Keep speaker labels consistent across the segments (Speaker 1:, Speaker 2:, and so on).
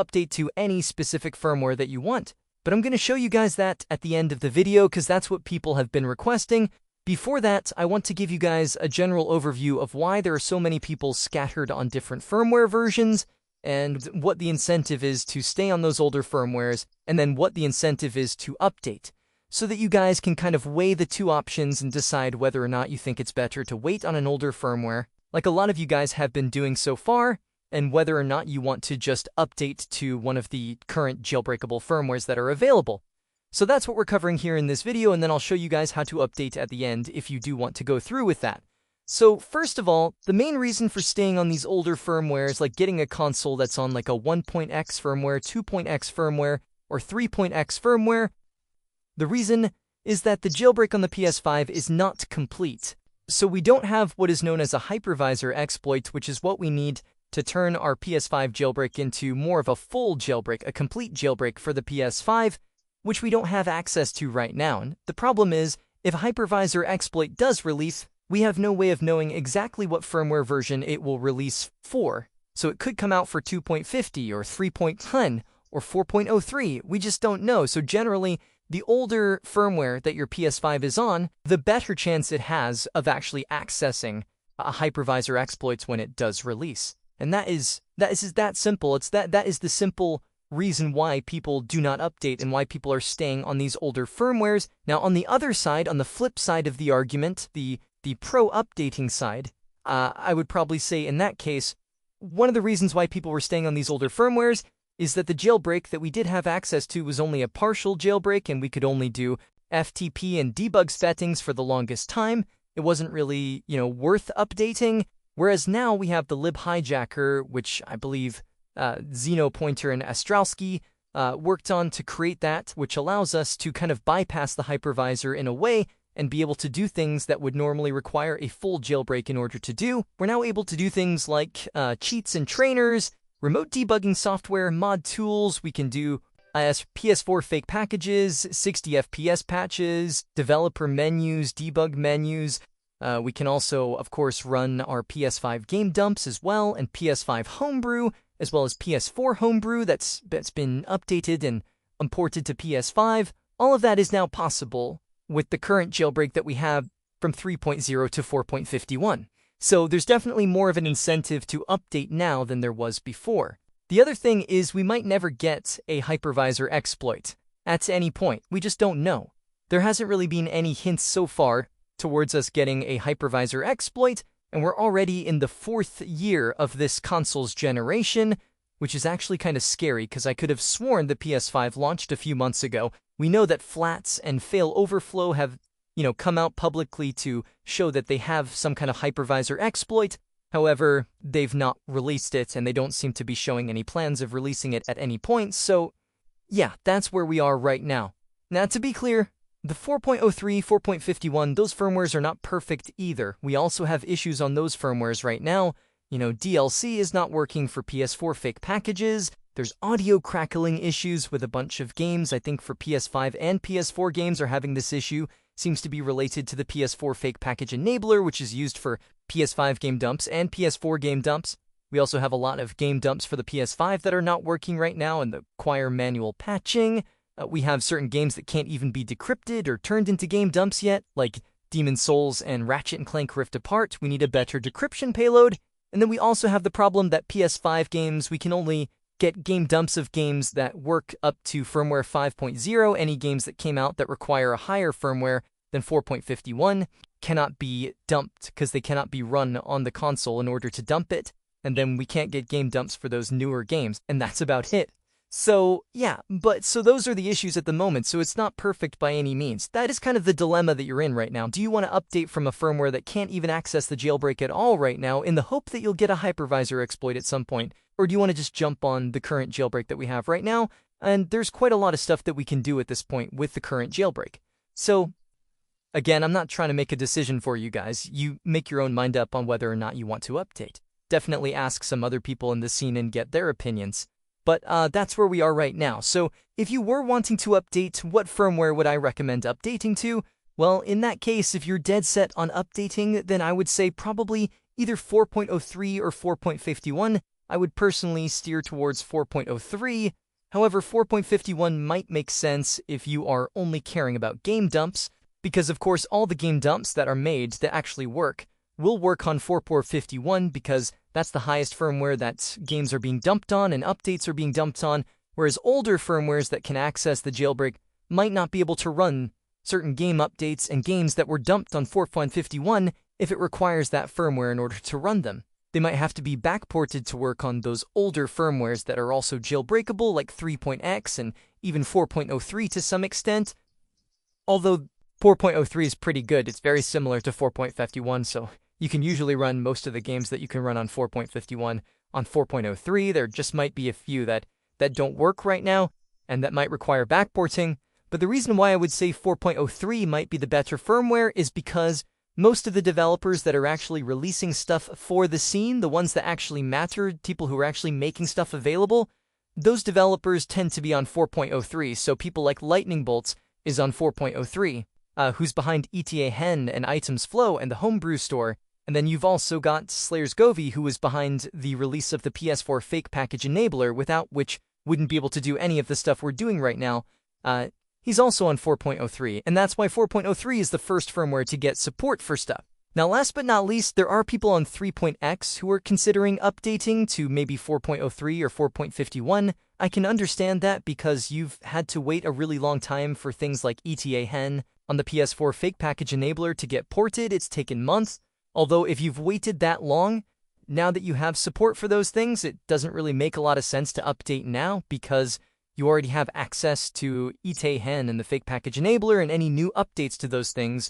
Speaker 1: update to any specific firmware that you want. But I'm going to show you guys that at the end of the video because that's what people have been requesting. Before that, I want to give you guys a general overview of why there are so many people scattered on different firmware versions, and what the incentive is to stay on those older firmwares, and then what the incentive is to update, so that you guys can kind of weigh the two options and decide whether or not you think it's better to wait on an older firmware, like a lot of you guys have been doing so far, and whether or not you want to just update to one of the current jailbreakable firmwares that are available. So that's what we're covering here in this video, and then I'll show you guys how to update at the end if you do want to go through with that. So first of all, the main reason for staying on these older firmwares, like getting a console that's on like a 1.x firmware, 2.x firmware, or 3.x firmware, the reason is that the jailbreak on the PS5 is not complete. So we don't have what is known as a hypervisor exploit, which is what we need to turn our PS5 jailbreak into more of a full jailbreak, a complete jailbreak for the PS5, which we don't have access to right now. And the problem is, if a hypervisor exploit does release, we have no way of knowing exactly what firmware version it will release for. So it could come out for 2.50 or 3.10 or 4.03. We just don't know. So generally, the older firmware that your PS5 is on, the better chance it has of actually accessing a hypervisor exploits when it does release. And that is that simple. That is the simple reason why people do not update and why people are staying on these older firmwares. Now, on the other side, on the flip side of the argument, the pro-updating side, I would probably say in that case, one of the reasons why people were staying on these older firmwares is that the jailbreak that we did have access to was only a partial jailbreak, and we could only do FTP and debug settings for the longest time. It wasn't really, worth updating. Whereas now we have the libhijacker, which I believe Xenopointer and Astralski worked on to create that, which allows us to kind of bypass the hypervisor in a way and be able to do things that would normally require a full jailbreak in order to do. We're now able to do things like cheats and trainers, remote debugging software, mod tools. We can do PS4 fake packages, 60 FPS patches, developer menus, debug menus. We can also, of course, run our PS5 game dumps as well, and PS5 Homebrew, as well as PS4 Homebrew that's been updated and imported to PS5. All of that is now possible with the current jailbreak that we have from 3.0 to 4.51. So there's definitely more of an incentive to update now than there was before. The other thing is we might never get a hypervisor exploit at any point. We just don't know. There hasn't really been any hints so far towards us getting a hypervisor exploit, and we're already in the 4th year of this console's generation, which is actually kind of scary because I could have sworn the PS5 launched a few months ago. We know that Flats and Fail Overflow have, come out publicly to show that they have some kind of hypervisor exploit. However, they've not released it, and they don't seem to be showing any plans of releasing it at any point. So, yeah, that's where we are right now. Now, to be clear, the 4.03, 4.51, those firmwares are not perfect either. We also have issues on those firmwares right now. DLC is not working for PS4 fake packages. There's audio crackling issues with a bunch of games. I think for PS5 and PS4 games are having this issue. Seems to be related to the PS4 fake package enabler, which is used for PS5 game dumps and PS4 game dumps. We also have a lot of game dumps for the PS5 that are not working right now and require manual patching. We have certain games that can't even be decrypted or turned into game dumps yet, like Demon's Souls and Ratchet & Clank Rift Apart. We need a better decryption payload. And then we also have the problem that PS5 games, we can only get game dumps of games that work up to firmware 5.0. Any games that came out that require a higher firmware than 4.51 cannot be dumped because they cannot be run on the console in order to dump it. And then we can't get game dumps for those newer games, and that's about it. So, yeah, so those are the issues at the moment, so it's not perfect by any means. That is kind of the dilemma that you're in right now. Do you want to update from a firmware that can't even access the jailbreak at all right now in the hope that you'll get a hypervisor exploit at some point? Or do you want to just jump on the current jailbreak that we have right now? And there's quite a lot of stuff that we can do at this point with the current jailbreak. So, again, I'm not trying to make a decision for you guys. You make your own mind up on whether or not you want to update. Definitely ask some other people in the scene and get their opinions. But that's where we are right now. So if you were wanting to update, what firmware would I recommend updating to? Well, in that case, if you're dead set on updating, then I would say probably either 4.03 or 4.51. I would personally steer towards 4.03. However, 4.51 might make sense if you are only caring about game dumps, because of course all the game dumps that are made that actually work will work on 4.51 because that's the highest firmware that games are being dumped on and updates are being dumped on, whereas older firmwares that can access the jailbreak might not be able to run certain game updates and games that were dumped on 4.51 if it requires that firmware in order to run them. They might have to be backported to work on those older firmwares that are also jailbreakable, like 3.x and even 4.03 to some extent. Although 4.03 is pretty good, it's very similar to 4.51, so you can usually run most of the games that you can run on 4.51 on 4.03. There just might be a few that don't work right now and that might require backporting. But the reason why I would say 4.03 might be the better firmware is because most of the developers that are actually releasing stuff for the scene, the ones that actually matter, people who are actually making stuff available, those developers tend to be on 4.03. So people like Lightning Bolts is on 4.03, who's behind ETA Hen and Items Flow and the Homebrew store. And then you've also got Slayer's Govey, who is behind the release of the PS4 Fake Package Enabler, without which wouldn't be able to do any of the stuff we're doing right now. He's also on 4.03, and that's why 4.03 is the first firmware to get support for stuff. Now, last but not least, there are people on 3.x who are considering updating to maybe 4.03 or 4.51. I can understand that because you've had to wait a really long time for things like ETA Hen on the PS4 Fake Package Enabler to get ported. It's taken months. Although if you've waited that long, now that you have support for those things, it doesn't really make a lot of sense to update now because you already have access to ETA Hen and the Fake Package Enabler, and any new updates to those things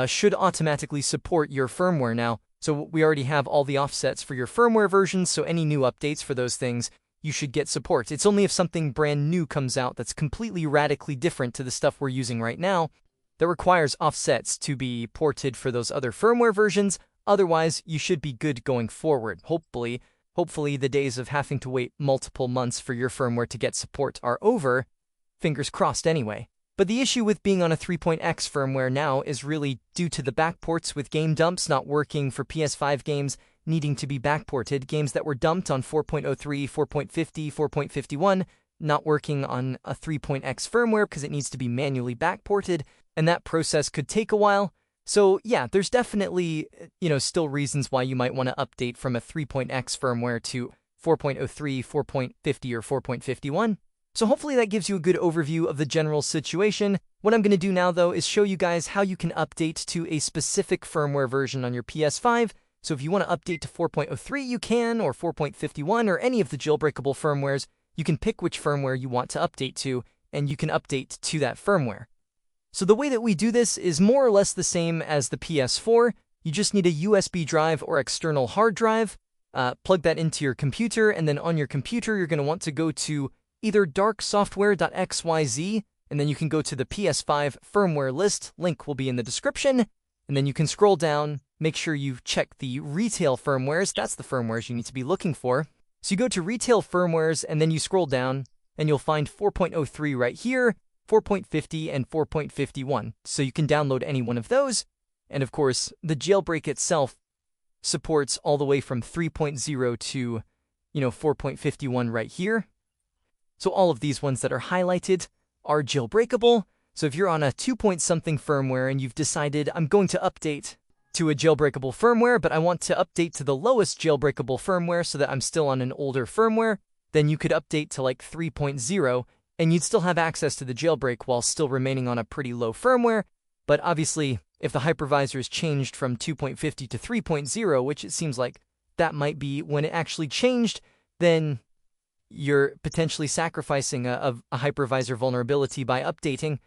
Speaker 1: should automatically support your firmware now. So we already have all the offsets for your firmware versions, so any new updates for those things, you should get support. It's only if something brand new comes out that's completely radically different to the stuff we're using right now that requires offsets to be ported for those other firmware versions. Otherwise, you should be good going forward, hopefully. Hopefully, the days of having to wait multiple months for your firmware to get support are over. Fingers crossed anyway. But the issue with being on a 3.x firmware now is really due to the backports, with game dumps not working for PS5 games needing to be backported, games that were dumped on 4.03, 4.50, 4.51 not working on a 3.x firmware because it needs to be manually backported, and that process could take a while. So yeah, there's definitely, still reasons why you might want to update from a 3.x firmware to 4.03, 4.50, or 4.51. So hopefully that gives you a good overview of the general situation. What I'm going to do now, though, is show you guys how you can update to a specific firmware version on your PS5. So if you want to update to 4.03, you can, or 4.51, or any of the jailbreakable firmwares. You can pick which firmware you want to update to, and you can update to that firmware. So the way that we do this is more or less the same as the PS4. You just need a USB drive or external hard drive, plug that into your computer, and then on your computer you're going to want to go to either darksoftware.xyz, and then you can go to the PS5 firmware list. Link will be in the description, and then you can scroll down, make sure you check the retail firmwares. That's the firmwares you need to be looking for. So you go to retail firmwares, and then you scroll down, and you'll find 4.03 right here, 4.50, and 4.51. So you can download any one of those. And of course, the jailbreak itself supports all the way from 3.0 to, 4.51 right here. So all of these ones that are highlighted are jailbreakable. So if you're on a 2-point-something firmware and you've decided, I'm going to update to a jailbreakable firmware, but I want to update to the lowest jailbreakable firmware so that I'm still on an older firmware, then you could update to like 3.0, and you'd still have access to the jailbreak while still remaining on a pretty low firmware. But obviously, if the hypervisor is changed from 2.50 to 3.0, which it seems like that might be when it actually changed, then you're potentially sacrificing a hypervisor vulnerability by updating.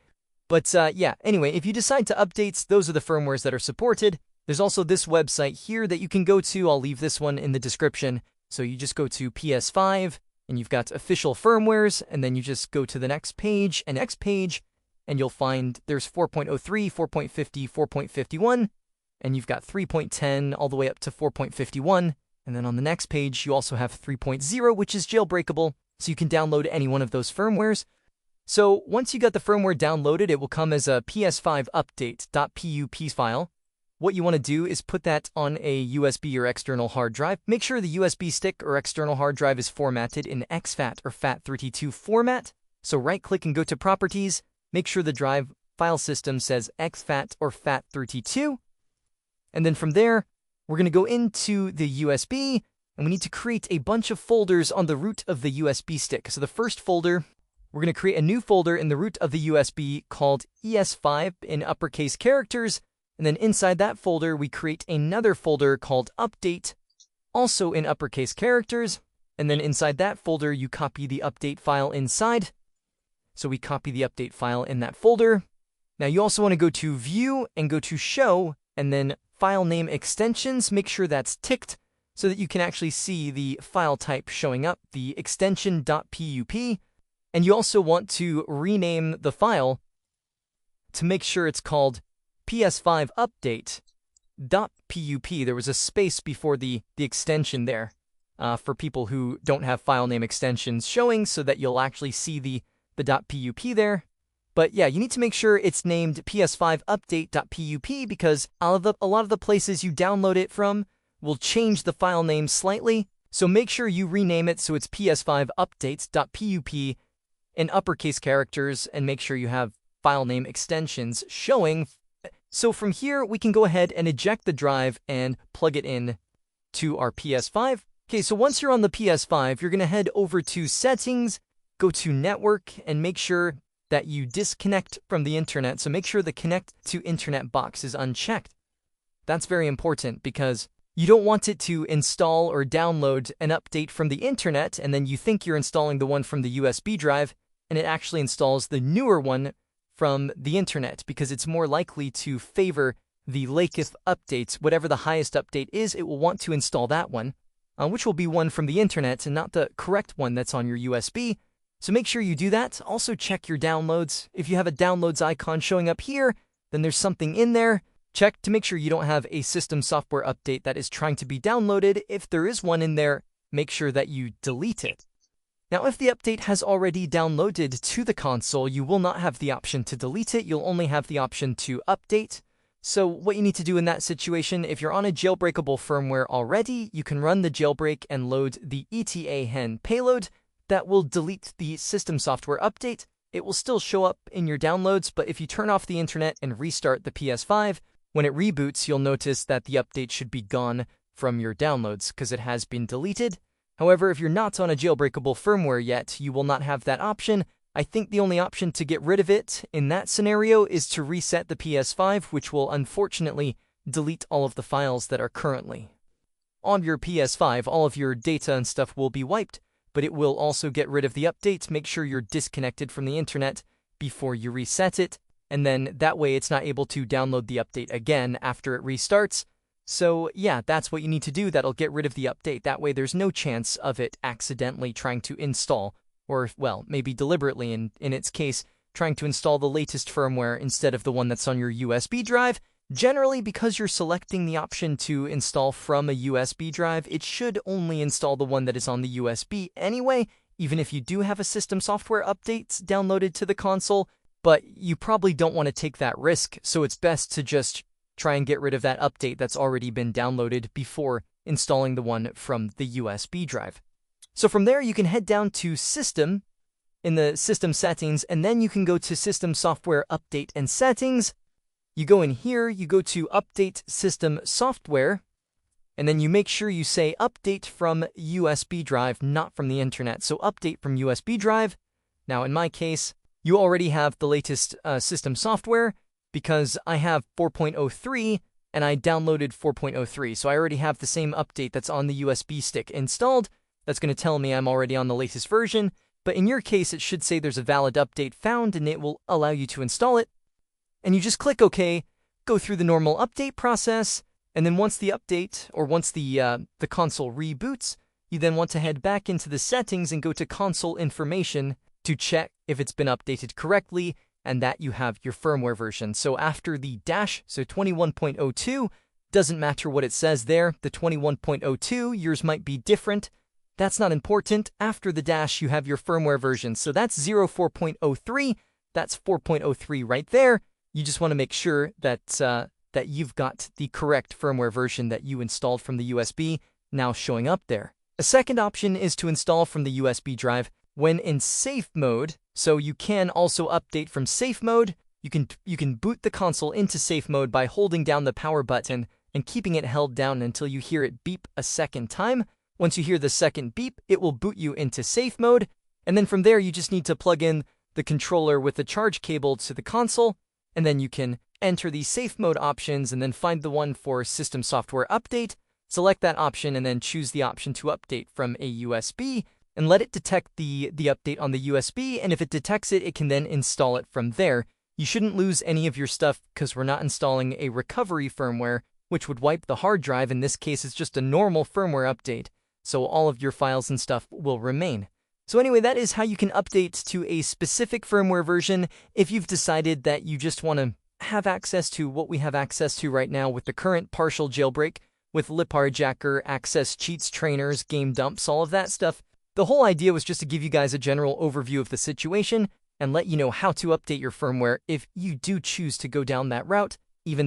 Speaker 1: But yeah, anyway, if you decide to update, those are the firmwares that are supported. There's also this website here that you can go to. I'll leave this one in the description. So you just go to PS5, and you've got official firmwares, and then you just go to the next page, and you'll find there's 4.03, 4.50, 4.51, and you've got 3.10 all the way up to 4.51. And then on the next page, you also have 3.0, which is jailbreakable, so you can download any one of those firmwares. So once you got the firmware downloaded, it will come as a PS5 update.pup file. what you want to do is put that on a USB or external hard drive. Make sure the USB stick or external hard drive is formatted in exFAT or FAT32 format. So right-click and go to Properties. Make sure the drive file system says exFAT or FAT32. And then from there, we're going to go into the USB, and we need to create a bunch of folders on the root of the USB stick. So the first folder, we're going to create a new folder in the root of the USB called ES5 in uppercase characters. And then inside that folder, we create another folder called Update, also in uppercase characters. And then inside that folder, you copy the update file inside. So we copy the update file in that folder. Now you also want to go to View and go to Show, and then File Name Extensions. Make sure that's ticked so that you can actually see the file type showing up, the extension .pup. And you also want to rename the file to make sure it's called PS5 update.pup. There was a space before the extension there for people who don't have file name extensions showing, so that you'll actually see the .pup there. But yeah, you need to make sure it's named PS5 update.pup because a lot of the places you download it from will change the file name slightly. So make sure you rename it so it's PS5 updates.pup in uppercase characters, and make sure you have file name extensions showing. So from here, we can go ahead and eject the drive and plug it in to our PS5. Okay, so once you're on the PS5, you're going to head over to Settings, go to Network, and make sure that you disconnect from the internet. So make sure the Connect to Internet box is unchecked. That's very important because you don't want it to install or download an update from the internet, and then you think you're installing the one from the USB drive, and it actually installs the newer one from the internet because it's more likely to favor the latest updates. Whatever the highest update is, it will want to install that one, which will be one from the internet and not the correct one that's on your USB. So make sure you do that. Also check your downloads. If you have a downloads icon showing up here, then there's something in there. Check to make sure you don't have a system software update that is trying to be downloaded. If there is one in there, make sure that you delete it. Now, if the update has already downloaded to the console, you will not have the option to delete it. You'll only have the option to update. So what you need to do in that situation, if you're on a jailbreakable firmware already, you can run the jailbreak and load the ETA-hen payload that will delete the system software update. It will still show up in your downloads, but if you turn off the internet and restart the PS5, when it reboots, you'll notice that the update should be gone from your downloads because it has been deleted. However, if you're not on a jailbreakable firmware yet, you will not have that option. I think the only option to get rid of it in that scenario is to reset the PS5, which will unfortunately delete all of the files that are currently on your PS5. All of your data and stuff will be wiped, but it will also get rid of the updates. Make sure you're disconnected from the internet before you reset it, and then that way it's not able to download the update again after it restarts. So yeah, that's what you need to do. That'll get rid of the update. That way there's no chance of it accidentally trying to install, or well, maybe deliberately in its case, trying to install the latest firmware instead of the one that's on your USB drive. Generally, because you're selecting the option to install from a USB drive, it should only install the one that is on the USB anyway, even if you do have a system software update downloaded to the console. But you probably don't want to take that risk, so it's best to just try and get rid of that update that's already been downloaded before installing the one from the USB drive. So from there, you can head down to System in the System Settings, and then you can go to System Software Update and Settings. You go in here, you go to Update System Software, and then you make sure you say Update from USB drive, not from the internet. So Update from USB drive. Now, in my case, you already have the latest system software because I have 4.03 and I downloaded 4.03. So I already have the same update that's on the USB stick installed. That's going to tell me I'm already on the latest version. But in your case, it should say there's a valid update found, and it will allow you to install it. And you just click OK, go through the normal update process, and then once the update, or once the console reboots, you then want to head back into the settings and go to console information to check if it's been updated correctly and that you have your firmware version. So after the dash, so 21.02, doesn't matter what it says there, the 21.02, yours might be different. That's not important. After the dash, you have your firmware version. So that's 04.03, that's 4.03 right there. You just want to make sure that that you've got the correct firmware version that you installed from the USB now showing up there. A second option is to install from the USB drive when in safe mode, so you can also update from safe mode. You can boot the console into safe mode by holding down the power button and keeping it held down until you hear it beep a second time. Once you hear the second beep, it will boot you into safe mode, and then from there you just need to plug in the controller with the charge cable to the console, and then you can enter the safe mode options and then find the one for system software update, select that option, and then choose the option to update from a USB, and let it detect the update on the USB, and if it detects it, it can then install it from there. You shouldn't lose any of your stuff because we're not installing a recovery firmware, which would wipe the hard drive. In this case, it's just a normal firmware update, so all of your files and stuff will remain. So anyway, that is how you can update to a specific firmware version if you've decided that you just want to have access to what we have access to right now with the current partial jailbreak, with lip hijacker, access cheats, trainers, game dumps, all of that stuff. The whole idea was just to give you guys a general overview of the situation and let you know how to update your firmware if you do choose to go down that route, even though